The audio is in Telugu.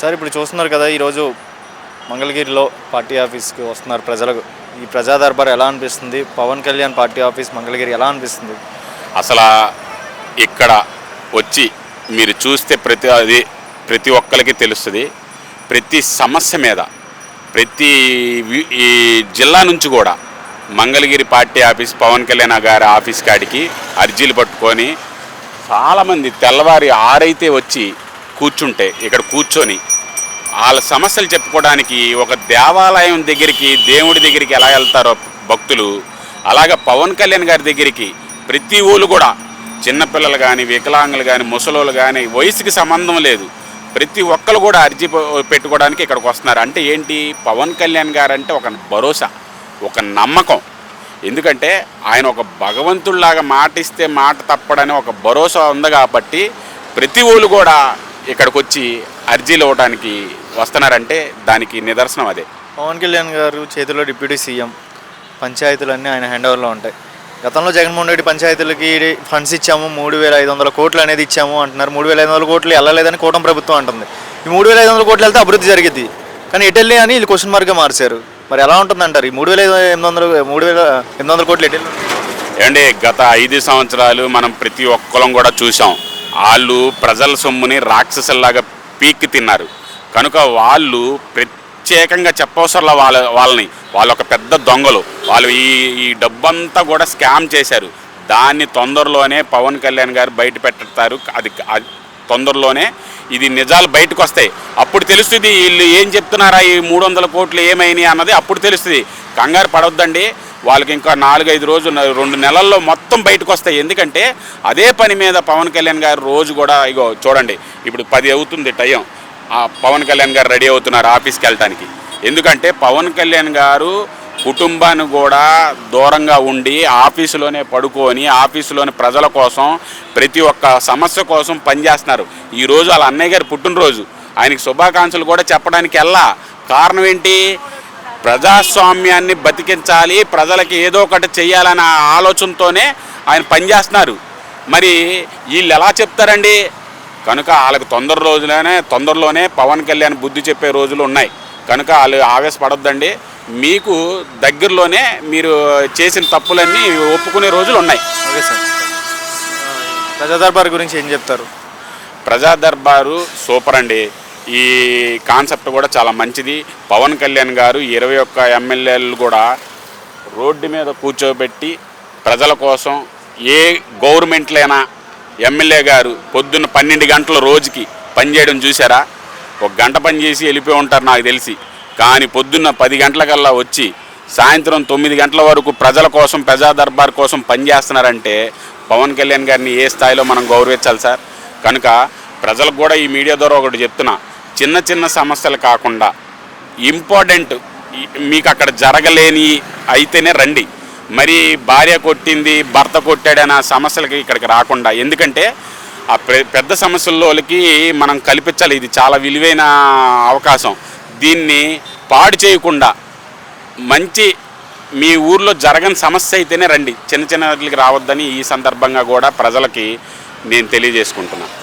సార్ ఇప్పుడు చూస్తున్నారు కదా, ఈరోజు మంగళగిరిలో పార్టీ ఆఫీస్కి వస్తున్నారు ప్రజలకు. ఈ ప్రజా దర్బార్ ఎలా అనిపిస్తుంది? పవన్ కళ్యాణ్ పార్టీ ఆఫీస్ మంగళగిరి ఎలా అనిపిస్తుంది? అసలు ఇక్కడ వచ్చి మీరు చూస్తే ప్రతి ఒక్కరికి తెలుస్తుంది. ప్రతి సమస్య మీద ఈ జిల్లా నుంచి కూడా మంగళగిరి పార్టీ ఆఫీస్ పవన్ కళ్యాణ్ గారి ఆఫీస్ కాడికి అర్జీలు పట్టుకొని చాలామంది తెల్లవారి 6 అయితే వచ్చి కూర్చుంటే ఇక్కడ కూర్చొని వాళ్ళ సమస్యలు చెప్పుకోవడానికి ఒక దేవాలయం దగ్గరికి, దేవుడి దగ్గరికి ఎలా వెళ్తారో భక్తులు, అలాగే పవన్ కళ్యాణ్ గారి దగ్గరికి ప్రతి ఊళ్ళు కూడా చిన్నపిల్లలు కానీ, వికలాంగులు కానీ, ముసలోళ్ళు కానీ, వయసుకి సంబంధం లేదు, ప్రతి ఒక్కరు కూడా అర్జీ పెట్టుకోవడానికి ఇక్కడికి వస్తున్నారు. అంటే ఏంటి, పవన్ కళ్యాణ్ గారు అంటే ఒక భరోసా, ఒక నమ్మకం. ఎందుకంటే ఆయన ఒక భగవంతుడిలాగా మాట ఇస్తే మాట తప్పడని ఒక భరోసా ఉంది కాబట్టి ప్రతి ఊళ్ళు కూడా ఇక్కడికి వచ్చి అర్జీలు ఇవ్వడానికి వస్తున్నారంటే దానికి నిదర్శనం అదే. పవన్ కళ్యాణ్ గారు చేతిలో డిప్యూటీ సీఎం, పంచాయతీలన్నీ ఆయన హ్యాండ్ ఓవర్లో ఉంటాయి. గతంలో జగన్మోహన్ రెడ్డి పంచాయతీలకి ఫండ్స్ ఇచ్చాము, 3,500 కోట్లు అనేది ఇచ్చాము అంటున్నారు. 3,500 కోట్లు వెళ్ళలేదని కూటమి ప్రభుత్వం అంటుంది. ఈ 3,500 కోట్లు వెళ్తే అభివృద్ధి జరిగింది, కానీ ఎటెళ్ళి అని వీళ్ళు క్వశ్చన్ మార్క్గా మార్చారు. మరి ఎలా ఉంటుంది అంటారు ఈ 3,800 కోట్లు ఎటెళ్ళి? ఏమంటే గత 5 సంవత్సరాలు మనం ప్రతి ఒక్కరం కూడా చూసాం. వాళ్ళు ప్రజల సొమ్ముని రాక్షసుల్లాగా పీక్కి తిన్నారు కనుక వాళ్ళు ప్రత్యేకంగా చెప్పవసరంలో వాళ్ళని ఒక పెద్ద దొంగలు. వాళ్ళు ఈ డబ్బంతా కూడా స్కామ్ చేశారు. దాన్ని తొందరలోనే పవన్ కళ్యాణ్ గారు బయట పెడతారు. అది తొందరలోనే ఇది నిజాలు బయటకు వస్తాయి. అప్పుడు తెలుస్తుంది వీళ్ళు ఏం చెప్తున్నారా, ఈ 300 కోట్లు ఏమైనాయి అన్నది అప్పుడు తెలుస్తుంది. కంగారు పడవద్దండి, వాళ్ళకి ఇంకా 4-5 రోజులు, 2 నెలల్లో మొత్తం బయటకు వస్తాయి. ఎందుకంటే అదే పని మీద పవన్ కళ్యాణ్ గారు రోజు కూడా ఇగో చూడండి, ఇప్పుడు 10 అవుతుంది టైం, పవన్ కళ్యాణ్ గారు రెడీ అవుతున్నారు ఆఫీస్కి వెళ్ళటానికి. ఎందుకంటే పవన్ కళ్యాణ్ గారు కుటుంబాన్ని కూడా దూరంగా ఉండి ఆఫీసులోనే పడుకొని ఆఫీసులోని ప్రజల కోసం ప్రతి ఒక్క సమస్య కోసం పనిచేస్తున్నారు. ఈరోజు వాళ్ళ అన్నయ్య గారి పుట్టినరోజు, ఆయనకి శుభాకాంక్షలు కూడా చెప్పడానికి కారణం ఏంటి, ప్రజాస్వామ్యాన్ని బతికించాలి, ప్రజలకి ఏదో ఒకటి చేయాలనే ఆలోచనతోనే ఆయన పనిచేస్తున్నారు. మరి వీళ్ళు ఎలా చెప్తారండి? కనుక వాళ్ళకి తొందరలోనే పవన్ కళ్యాణ్ బుద్ధి చెప్పే రోజులు ఉన్నాయి. కనుక వాళ్ళు ఆవేశపడొద్దండి, మీకు దగ్గరలోనే మీరు చేసిన తప్పులన్నీ ఒప్పుకునే రోజులు ఉన్నాయి. ఓకే సార్, ప్రజా దర్బార్ గురించి ఏం చెప్తారు? ప్రజా దర్బారు సూపర్ అండి. ఈ కాన్సెప్ట్ కూడా చాలా మంచిది. పవన్ కళ్యాణ్ గారు 21 ఎమ్మెల్యేలు కూడా రోడ్డు మీద కూర్చోబెట్టి ప్రజల కోసం, ఏ గవర్నమెంట్లైనా ఎమ్మెల్యే గారు పొద్దున్న 12 గంటల రోజుకి పనిచేయడం చూసారా? 1 గంట పని చేసి వెళ్ళిపోయి ఉంటారు నాకు తెలిసి. కానీ పొద్దున్న 10 గంటలకల్లా వచ్చి సాయంత్రం 9 గంటల వరకు ప్రజల కోసం, ప్రజా దర్బార్ కోసం పనిచేస్తున్నారంటే పవన్ కళ్యాణ్ గారిని ఏ స్థాయిలో మనం గౌరవించాలి సార్. కనుక ప్రజలకు కూడా ఈ మీడియా ద్వారా ఒకటి చెప్తున్నా, చిన్న సమస్యలు కాకుండా ఇంపార్టెంట్ మీకు అక్కడ జరగలేని అయితేనే రండి. మరి భార్య కొట్టింది, భర్త కొట్టాడన్న సమస్యలకి ఇక్కడికి రాకుండా. ఎందుకంటే ఆ పెద్ద సమస్యల్లోకి మనం కల్పించాలి. ఇది చాలా విలువైన అవకాశం. దీన్ని పాడు చేయకుండా మంచి మీ ఊర్లో జరగని సమస్య అయితేనే రండి, చిన్న వాటికి రావద్దని ఈ సందర్భంగా కూడా ప్రజలకి నేను తెలియజేసుకుంటున్నాను.